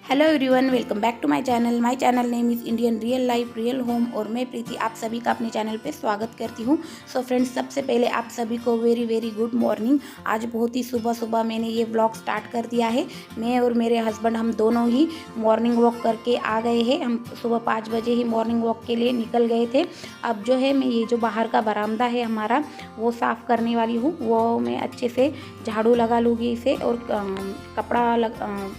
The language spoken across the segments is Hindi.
Hello everyone, welcome back to my channel name is Indian real life real home और मैं प्रीति आप सभी का अपने चैनल पे स्वागत करती हूँ। सो फ्रेंड्स, सबसे पहले आप सभी को वेरी वेरी गुड मॉर्निंग। आज बहुत ही सुबह सुबह मैंने ये व्लॉग स्टार्ट कर दिया है। मैं और मेरे हस्बैंड हम दोनों ही मॉर्निंग वॉक करके आ गए हैं। हम सुबह 5 बजे ही मॉर्निंग वॉक के लिए निकल गए थे। अब जो है मैं ये जो बाहर का बरामदा है हमारा वो साफ़ करने वाली हूँ। वो मैं अच्छे से झाड़ू लगा लूँगी इसे और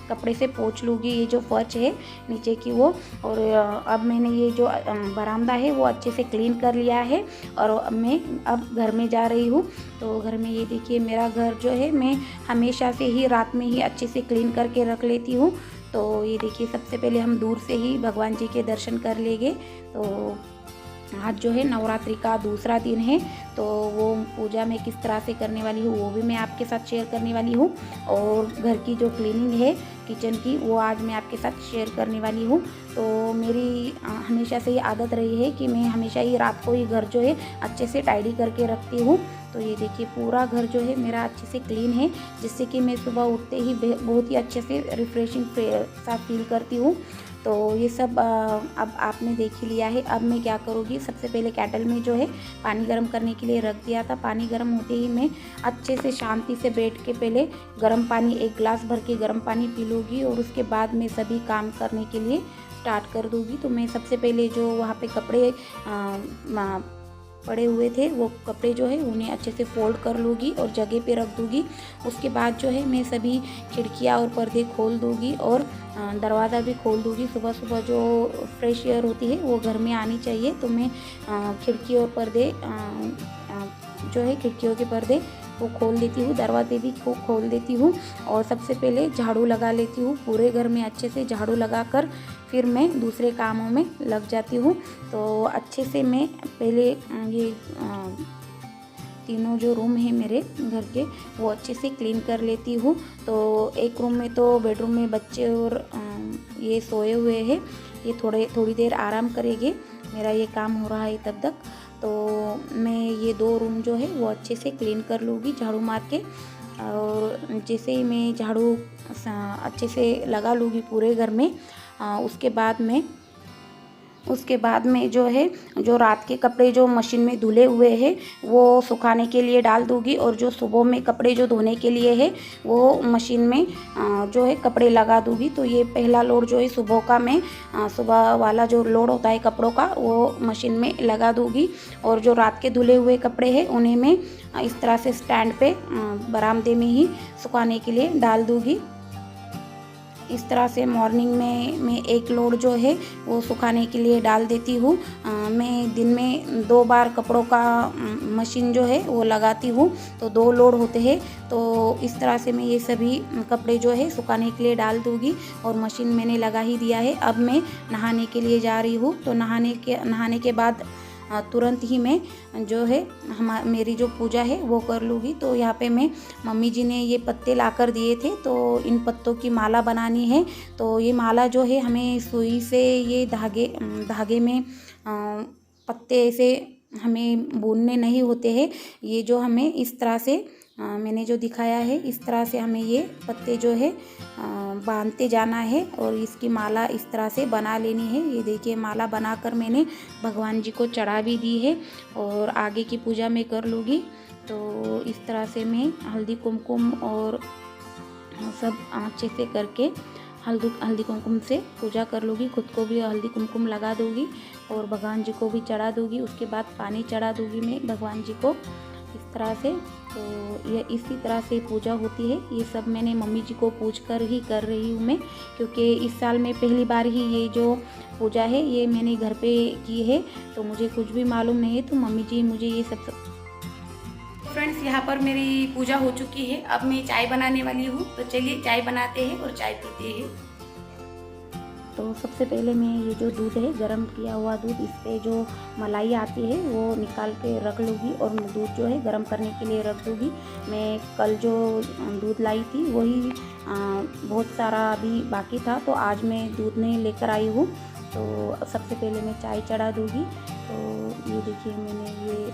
कपड़े से पोंछ लूँगी ये जो फर्श है नीचे की वो। और अब मैंने ये जो बरामदा है वो अच्छे से क्लीन कर लिया है और मैं अब घर में जा रही हूँ। तो घर में ये देखिए, मेरा घर जो है मैं हमेशा से ही रात में ही अच्छे से क्लीन करके रख लेती हूँ। तो ये देखिए, सबसे पहले हम दूर से ही भगवान जी के दर्शन कर लेंगे। तो आज जो है नवरात्रि का दूसरा दिन है, तो वो पूजा मैं किस तरह से करने वाली हूँ वो भी मैं आपके साथ शेयर करने वाली हूँ। और घर की जो क्लीनिंग है किचन की वो आज मैं आपके साथ शेयर करने वाली हूँ। तो मेरी हमेशा से ये आदत रही है कि मैं हमेशा ही रात को ही घर जो है अच्छे से टाइडी करके रखती हूँ। तो ये देखिए, पूरा घर जो है मेरा अच्छे से क्लीन है, जिससे कि मैं सुबह उठते ही बहुत ही अच्छे से रिफ्रेशिंग सा फील करती हूँ। तो ये सब अब आपने देख ही लिया है। अब मैं क्या करूँगी, सबसे पहले केटल में जो है पानी गर्म करने के लिए रख दिया था। पानी गर्म होते ही मैं अच्छे से शांति से बैठ के पहले गर्म पानी 1 गिलास भर के गर्म पानी पी लूँगी और उसके बाद मैं सभी काम करने के लिए स्टार्ट कर दूँगी। तो मैं सबसे पहले जो वहाँ पे कपड़े पड़े हुए थे वो कपड़े जो है उन्हें अच्छे से फोल्ड कर लूँगी और जगह पे रख दूँगी। उसके बाद जो है मैं सभी खिड़कियाँ और पर्दे खोल दूँगी और दरवाज़ा भी खोल दूँगी। सुबह सुबह जो फ्रेश एयर होती है वो घर में आनी चाहिए। तो मैं खिड़की और पर्दे जो है खिड़कियों के पर्दे वो खोल देती हूँ, दरवाजे भी खोल देती हूँ और सबसे पहले झाड़ू लगा लेती हूँ। पूरे घर में अच्छे से झाड़ू लगाकर फिर मैं दूसरे कामों में लग जाती हूँ। तो अच्छे से मैं पहले ये तीनों जो रूम है मेरे घर के वो अच्छे से क्लीन कर लेती हूँ। तो एक रूम में तो बेडरूम में बच्चे और ये सोए हुए हैं, ये थोड़ी देर आराम करेंगे, मेरा ये काम हो रहा है तब तक। तो मैं ये 2 रूम जो है वो अच्छे से क्लीन कर लूँगी झाड़ू मार के। और जैसे ही मैं झाड़ू अच्छे से लगा लूँगी पूरे घर में, उसके बाद में जो है जो रात के कपड़े जो मशीन में धुले हुए हैं वो सुखाने के लिए डाल दूँगी और जो सुबह में कपड़े जो धोने के लिए है वो मशीन में जो है कपड़े लगा दूँगी। तो ये पहला लोड जो है सुबह का मैं सुबह वाला जो लोड होता है कपड़ों का वो मशीन में लगा दूँगी और जो रात के धुले हुए कपड़े हैं उन्हें मैं इस तरह से स्टैंड पे बरामदे में ही सुखाने के लिए डाल दूँगी। इस तरह से मॉर्निंग में मैं 1 लोड जो है वो सुखाने के लिए डाल देती हूँ। मैं दिन में 2 बार कपड़ों का मशीन जो है वो लगाती हूँ, तो 2 लोड होते हैं। तो इस तरह से मैं ये सभी कपड़े जो है सुखाने के लिए डाल दूँगी और मशीन मैंने लगा ही दिया है। अब मैं नहाने के लिए जा रही हूँ। तो नहाने के बाद तुरंत ही मैं जो है मेरी जो पूजा है वो कर लूँगी। तो यहाँ पे मैं मम्मी जी ने ये पत्ते लाकर दिए थे, तो इन पत्तों की माला बनानी है। तो ये माला जो है हमें सुई से ये धागे में पत्ते ऐसे हमें बुनने नहीं होते हैं। ये जो हमें इस तरह से मैंने जो दिखाया है इस तरह से हमें ये पत्ते जो है बांधते जाना है और इसकी माला इस तरह से बना लेनी है। ये देखिए, माला बनाकर मैंने भगवान जी को चढ़ा भी दी है और आगे की पूजा मैं कर लूँगी। तो इस तरह से मैं हल्दी कुमकुम और सब अच्छे से करके हल्दी कुमकुम से पूजा कर लूँगी। खुद को भी हल्दी कुमकुम लगा दूँगी और भगवान जी को भी चढ़ा दूँगी। उसके बाद पानी चढ़ा दूँगी मैं भगवान जी को इस तरह से। तो ये इसी तरह से पूजा होती है। ये सब मैंने मम्मी जी को पूछ कर ही कर रही हूँ मैं, क्योंकि इस साल में पहली बार ही ये जो पूजा है ये मैंने घर पे की है, तो मुझे कुछ भी मालूम नहीं है। तो मम्मी जी मुझे ये सब फ्रेंड्स, यहाँ पर मेरी पूजा हो चुकी है। अब मैं चाय बनाने वाली हूँ, तो चलिए चाय बनाते हैं और चाय पीते हैं। तो सबसे पहले मैं ये जो दूध है गरम किया हुआ दूध, इस पर जो मलाई आती है वो निकाल के रख लूँगी और दूध जो है गरम करने के लिए रख दूँगी। मैं कल जो दूध लाई थी वही बहुत सारा अभी बाकी था, तो आज मैं दूध नहीं लेकर आई हूँ। तो सबसे पहले मैं चाय चढ़ा दूँगी। तो ये देखिए, मैंने ये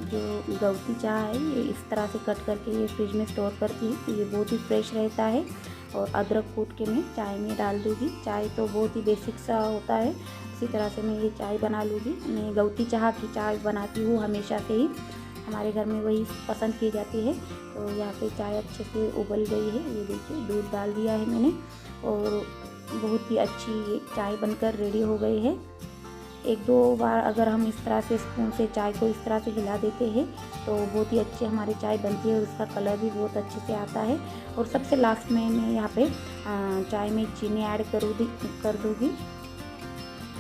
जो गवती चाय है ये इस तरह से कट करके ये फ्रिज में स्टोर करती हूँ, तो ये बहुत ही फ्रेश रहता है। और अदरक कूट के मैं चाय में डाल दूँगी। चाय तो बहुत ही बेसिक सा होता है, इसी तरह से मैं ये चाय बना लूँगी। मैं गौती चाह की चाय बनाती हूँ हमेशा से ही, हमारे घर में वही पसंद की जाती है। तो यहाँ पे चाय अच्छे से उबल गई है, ये देखिए दूध डाल दिया है मैंने और बहुत ही अच्छी ये चाय बनकर रेडी हो गई है। एक दो बार अगर हम इस तरह से स्पून से चाय को इस तरह से हिला देते हैं तो बहुत ही अच्छी हमारी चाय बनती है और उसका कलर भी बहुत अच्छे से आता है। और सबसे लास्ट में मैं यहाँ पे चाय में चीनी ऐड कर दूँगी।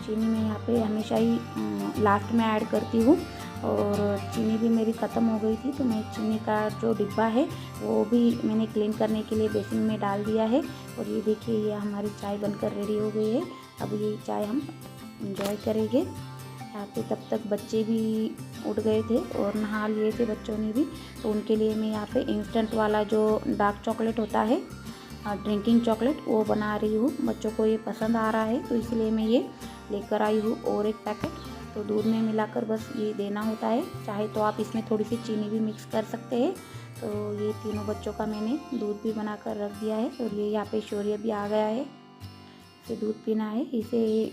चीनी मैं यहाँ पे हमेशा ही लास्ट में ऐड करती हूँ और चीनी भी मेरी ख़त्म हो गई थी, तो मैं चीनी का जो डिब्बा है वो भी मैंने क्लीन करने के लिए बेसिन में डाल दिया है। और ये देखिए ये हमारी चाय बनकर रेडी हो गई है। अब ये चाय हम इंजॉय करेंगे। यहाँ पे तब तक बच्चे भी उठ गए थे और नहा लिए थे बच्चों ने भी, तो उनके लिए मैं यहाँ पे इंस्टेंट वाला जो डार्क चॉकलेट होता है, ड्रिंकिंग चॉकलेट, वो बना रही हूँ। बच्चों को ये पसंद आ रहा है तो इसलिए मैं ये लेकर आई हूँ और एक पैकेट। तो दूध में मिलाकर बस ये देना होता है, चाहे तो आप इसमें थोड़ी सी चीनी भी मिक्स कर सकते हैं। तो ये तीनों बच्चों का मैंने दूध भी बनाकर रख दिया है और ये यहाँ पे शौर्य भी आ गया है, इसे दूध पीना है। इसे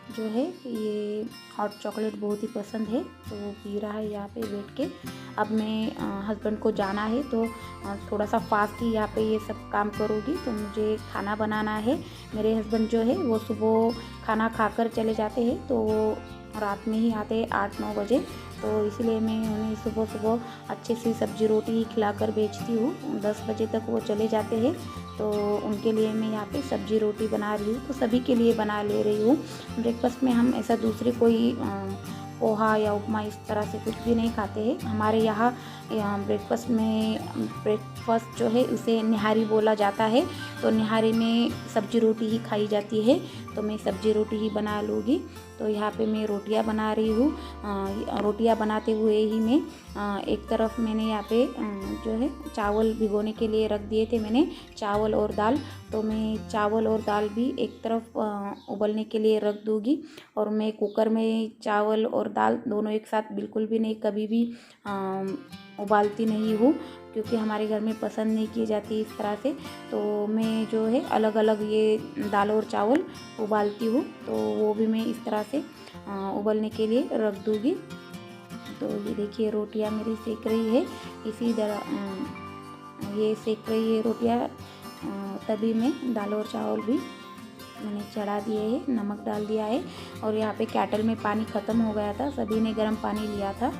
जो है ये हॉट चॉकलेट बहुत ही पसंद है तो वो पी रहा है यहाँ पे बैठ के। अब मैं हस्बैंड को जाना है तो थोड़ा सा फास्ट ही यहाँ पे ये सब काम करूँगी। तो मुझे खाना बनाना है। मेरे हस्बैंड जो है वो सुबह खाना खाकर चले जाते हैं, तो वो रात में ही आते हैं 8-9 बजे। तो इसलिए मैं उन्हें सुबह सुबह अच्छे से सब्जी रोटी ही खिलाकर भेजती हूँ। 10 बजे तक वो चले जाते हैं, तो उनके लिए मैं यहाँ पे सब्जी रोटी बना रही हूँ। तो सभी के लिए बना ले रही हूँ। ब्रेकफास्ट में हम ऐसा दूसरी कोई पोहा या उपमा इस तरह से कुछ भी नहीं खाते हैं। हमारे यहाँ ब्रेकफास्ट जो है उसे निहारी बोला जाता है, तो निहारी में सब्जी रोटी ही खाई जाती है। तो मैं सब्जी रोटी ही बना लूँगी। तो यहाँ पे मैं रोटियाँ बना रही हूँ। रोटियाँ बनाते हुए ही मैं एक तरफ मैंने यहाँ पे जो है चावल भिगोने के लिए रख दिए थे मैंने, चावल और दाल। तो मैं चावल और दाल भी एक तरफ उबलने के लिए रख दूँगी। और मैं कुकर में चावल और दाल दोनों एक साथ बिल्कुल भी नहीं, कभी भी उबालती नहीं हूँ, क्योंकि हमारे घर में पसंद नहीं की जाती इस तरह से। तो मैं जो है अलग अलग ये दाल और चावल उबालती हूँ, तो वो भी मैं इस तरह से उबलने के लिए रख दूँगी। तो ये देखिए रोटियाँ मेरी सेक रही है, इसी तरह ये सेक रही है रोटियाँ। तभी मैं दाल और चावल भी मैंने चढ़ा दिए हैं, नमक डाल दिया है। और यहाँ पे केटल में पानी ख़त्म हो गया था, सभी ने गर्म पानी लिया था।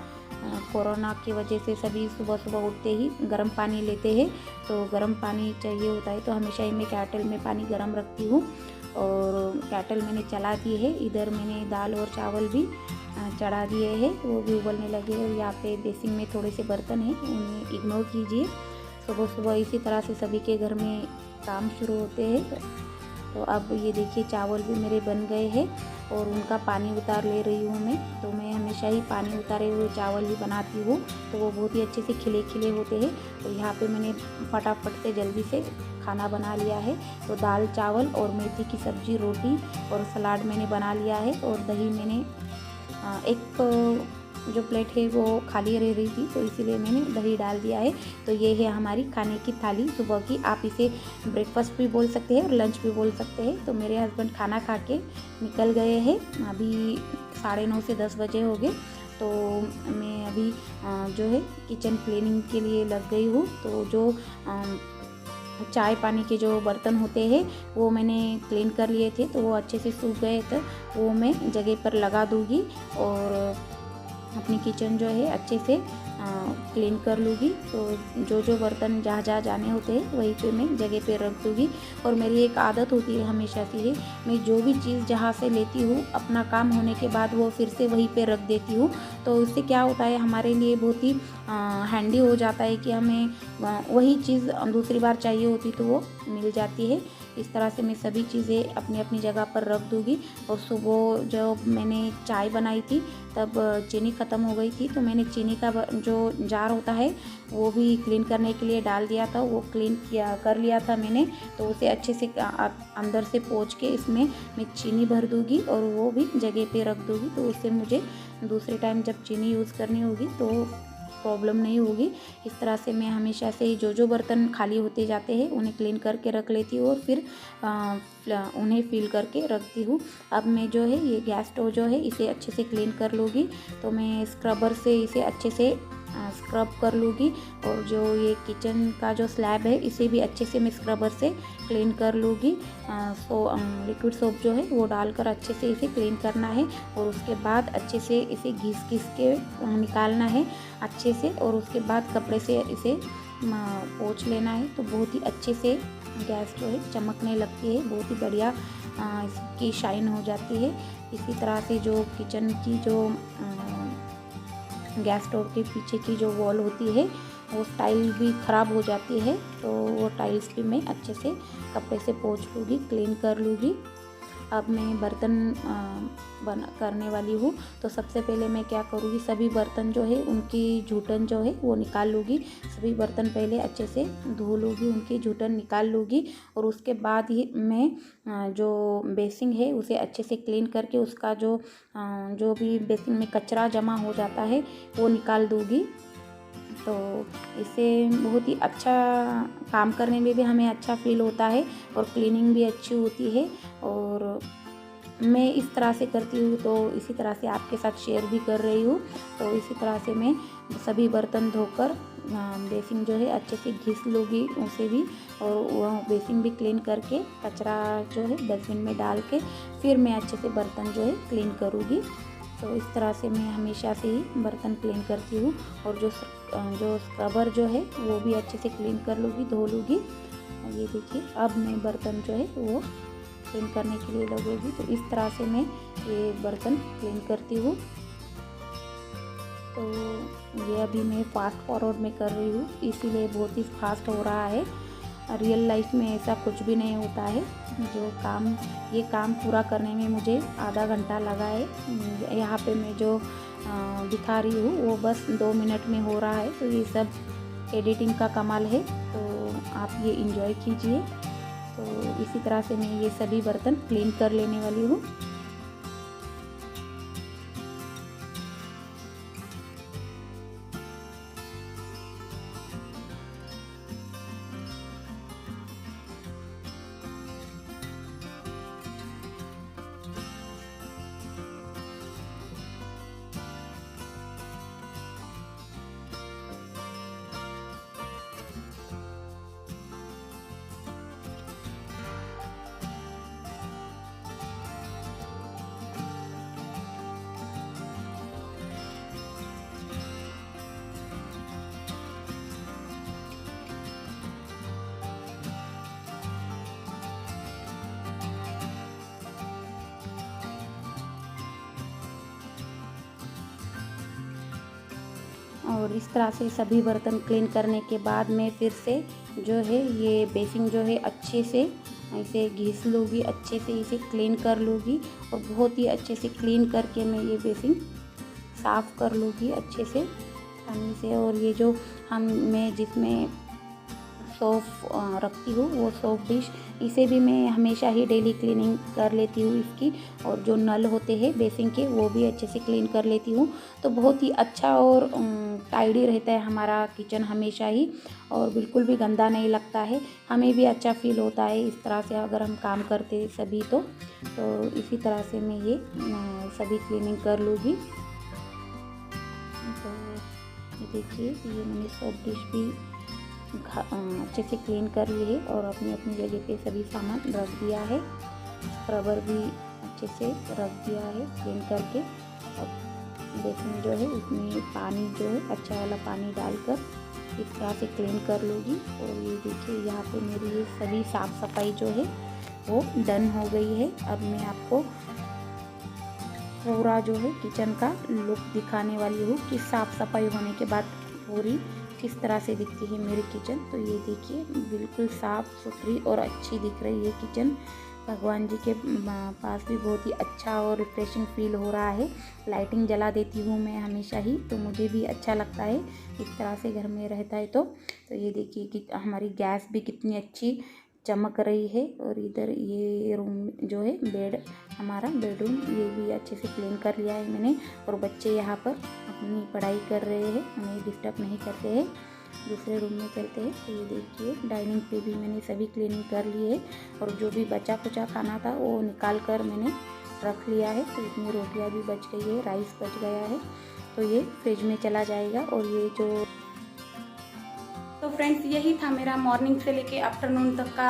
कोरोना की वजह से सभी सुबह सुबह उठते ही गर्म पानी लेते हैं, तो गर्म पानी चाहिए होता है। तो हमेशा ही मैं केटल में पानी गर्म रखती हूँ और केटल मैंने चला दी है। इधर मैंने दाल और चावल भी चढ़ा दिए हैं, वो भी उबलने लगे। और यहाँ पे बेसिन में थोड़े से बर्तन हैं, उन्हें इग्नोर कीजिए। सुबह सुबह इसी तरह से सभी के घर में काम शुरू होते हैं। तो अब ये देखिए चावल भी मेरे बन गए हैं और उनका पानी उतार ले रही हूँ मैं। तो मैं हमेशा ही पानी उतारे हुए चावल ही बनाती हूँ, तो वो बहुत ही अच्छे से खिले खिले होते हैं। तो यहाँ पे मैंने फटाफट से जल्दी से खाना बना लिया है। तो दाल चावल और मेथी की सब्ज़ी रोटी और सलाद मैंने बना लिया है। और दही मैंने एक जो प्लेट है वो खाली रह रही थी, तो इसीलिए मैंने दही डाल दिया है। तो ये है हमारी खाने की थाली सुबह की। आप इसे ब्रेकफास्ट भी बोल सकते हैं और लंच भी बोल सकते हैं। तो मेरे हस्बैंड खाना खा के निकल गए हैं, अभी 9:30 से 10 बजे हो गए। तो मैं अभी जो है किचन क्लीनिंग के लिए लग गई हूँ। तो जो चाय पानी के जो बर्तन होते हैं वो मैंने क्लीन कर लिए थे, तो वो अच्छे से सूख गए, तो वो मैं जगह पर लगा दूँगी और अपनी किचन जो है अच्छे से क्लीन कर लूँगी। तो जो बर्तन जहाँ जहाँ जाने होते हैं वहीं पे मैं जगह पे रख दूँगी। और मेरी एक आदत होती है हमेशा से है, मैं जो भी चीज़ जहाँ से लेती हूँ अपना काम होने के बाद वो फिर से वहीं पे रख देती हूँ। तो इससे क्या होता है, हमारे लिए बहुत ही हैंडी हो जाता है कि हमें वही चीज़ दूसरी बार चाहिए होती तो वो मिल जाती है। इस तरह से मैं सभी चीज़ें अपनी अपनी जगह पर रख दूँगी। और सुबह जब मैंने चाय बनाई थी तब चीनी ख़त्म हो गई थी, तो मैंने चीनी का जो जार होता है वो भी क्लीन करने के लिए डाल दिया था, वो क्लीन कर लिया था मैंने। तो उसे अच्छे से अंदर से पोंछ के इसमें मैं चीनी भर दूँगी और वो भी जगह पे रख दूँगी। तो उससे मुझे दूसरे टाइम जब चीनी यूज़ करनी होगी तो प्रॉब्लम नहीं होगी। इस तरह से मैं हमेशा से ही जो बर्तन खाली होते जाते हैं उन्हें क्लीन करके रख लेती हूँ और फिर उन्हें फिल करके रखती हूँ। अब मैं जो है ये गैस स्टोव जो है इसे अच्छे से क्लीन कर लूँगी। तो मैं स्क्रबर से इसे अच्छे से स्क्रब कर लूँगी और जो ये किचन का जो स्लैब है इसे भी अच्छे से मैं स्क्रबर से क्लीन कर लूँगी। लिक्विड सोप जो है वो डालकर अच्छे से इसे क्लीन करना है और उसके बाद अच्छे से इसे घिस के निकालना है अच्छे से, और उसके बाद कपड़े से इसे पोंछ लेना है। तो बहुत ही अच्छे से गैस जो है चमकने लगती है, बहुत ही बढ़िया इसकी शाइन हो जाती है। इसी तरह से जो किचन की जो गैस स्टोव के पीछे की जो वॉल होती है वो टाइल भी ख़राब हो जाती है, तो वो टाइल्स भी मैं अच्छे से कपड़े से पोंछ लूँगी, क्लीन कर लूँगी। अब मैं बर्तन करने वाली हूँ। तो सबसे पहले मैं क्या करूँगी, सभी बर्तन जो है उनकी जूठन जो है वो निकाल लूँगी। सभी बर्तन पहले अच्छे से धो लूँगी, उनकी जूठन निकाल लूँगी और उसके बाद ही मैं जो बेसिंग है उसे अच्छे से क्लीन करके उसका जो भी बेसिंग में कचरा जमा हो जाता है वो निकाल दूँगी। तो इससे बहुत ही अच्छा काम करने में भी हमें अच्छा फील होता है और क्लीनिंग भी अच्छी होती है। और मैं इस तरह से करती हूँ, तो इसी तरह से आपके साथ शेयर भी कर रही हूँ। तो इसी तरह से मैं सभी बर्तन धोकर बेसिन जो है अच्छे से घिस लूँगी उसे भी, और वह बेसिन भी क्लीन करके कचरा जो है डस्टबिन में डाल के फिर मैं अच्छे से बर्तन जो है क्लीन करूँगी। तो इस तरह से मैं हमेशा से ही बर्तन क्लीन करती हूँ। और जो स्क्रबर जो है वो भी अच्छे से क्लीन कर लूँगी, धो लूँगी। ये देखिए अब मैं बर्तन जो है वो क्लीन करने के लिए लगूँगी। तो इस तरह से मैं ये बर्तन क्लीन करती हूँ। तो ये अभी मैं फास्ट फॉरवर्ड में कर रही हूँ, इसीलिए बहुत ही फास्ट हो रहा है। रियल लाइफ में ऐसा कुछ भी नहीं होता है। ये काम पूरा करने में मुझे आधा घंटा लगा है। यहाँ पे मैं जो दिखा रही हूँ वो बस 2 मिनट में हो रहा है। तो ये सब एडिटिंग का कमाल है, तो आप ये एंजॉय कीजिए। तो इसी तरह से मैं ये सभी बर्तन क्लीन कर लेने वाली हूँ। और इस तरह से सभी बर्तन क्लीन करने के बाद मैं फिर से जो है ये बेसिन जो है अच्छे से इसे घिस लूँगी, अच्छे से इसे क्लीन कर लूँगी और बहुत ही अच्छे से क्लीन करके मैं ये बेसिन साफ़ कर लूँगी अच्छे से पानी से। और ये जो मैं जिसमें सोप रखती हूँ वो सोप डिश, इसे भी मैं हमेशा ही डेली क्लीनिंग कर लेती हूँ इसकी। और जो नल होते हैं बेसिन के वो भी अच्छे से क्लीन कर लेती हूँ। तो बहुत ही अच्छा और टाइडी रहता है हमारा किचन हमेशा ही, और बिल्कुल भी गंदा नहीं लगता है। हमें भी अच्छा फील होता है इस तरह से अगर हम काम करते सभी। तो इसी तरह से मैं ये सभी क्लीनिंग कर लूँगी। तो ये देखिए ये मैंने सोप डिश भी अच्छे से क्लीन कर ली है और अपनी अपनी जगह पे सभी सामान रख दिया है। स्क्रबर भी अच्छे से रख दिया है क्लीन करके। अब बेसिन जो है उसमें पानी जो है अच्छा वाला पानी डालकर इस तरह से क्लीन कर लूँगी। और ये देखिए यहाँ पे मेरी ये सभी साफ़ सफाई जो है वो डन हो गई है। अब मैं आपको पूरा जो है किचन का लुक दिखाने वाली हूँ कि साफ़ सफाई होने के बाद पूरी किस तरह से दिखती है मेरी किचन। तो ये देखिए बिल्कुल साफ़ सुथरी और अच्छी दिख रही है किचन। भगवान जी के पास भी बहुत ही अच्छा और रिफ्रेशिंग फील हो रहा है। लाइटिंग जला देती हूँ मैं हमेशा ही, तो मुझे भी अच्छा लगता है इस तरह से घर में रहता है। तो ये देखिए कि हमारी गैस भी कितनी अच्छी चमक रही है। और इधर ये रूम जो है बेड, हमारा बेडरूम, ये भी अच्छे से क्लीन कर लिया है मैंने। और बच्चे यहाँ पर अपनी पढ़ाई कर रहे हैं, उन्हें डिस्टर्ब नहीं करते हैं। दूसरे रूम में चलते हैं। तो ये देखिए डाइनिंग पे भी मैंने सभी क्लीनिंग कर ली है। और जो भी बचा कुचा खाना था वो निकाल कर मैंने रख लिया है। तो इतनी रोटियां भी बच गई है, राइस बच गया है, तो ये फ्रिज में चला जाएगा। और ये जो तो फ्रेंड्स यही था मेरा मॉर्निंग से लेके आफ्टरनून तक का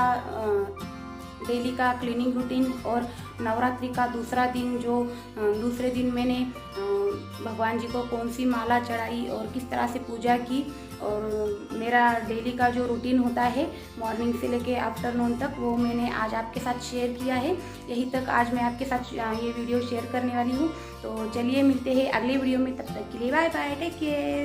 डेली का क्लीनिंग रूटीन। और नवरात्रि का दूसरा दिन, जो दूसरे दिन मैंने भगवान जी को कौन सी माला चढ़ाई और किस तरह से पूजा की। और मेरा डेली का जो रूटीन होता है मॉर्निंग से लेके आफ्टरनून तक, वो मैंने आज आपके साथ शेयर किया है। यही तक आज मैं आपके साथ ये वीडियो शेयर करने वाली हूँ। तो चलिए मिलते हैं अगले वीडियो में, तब तक के लिए बाय बाय, टेक केयर।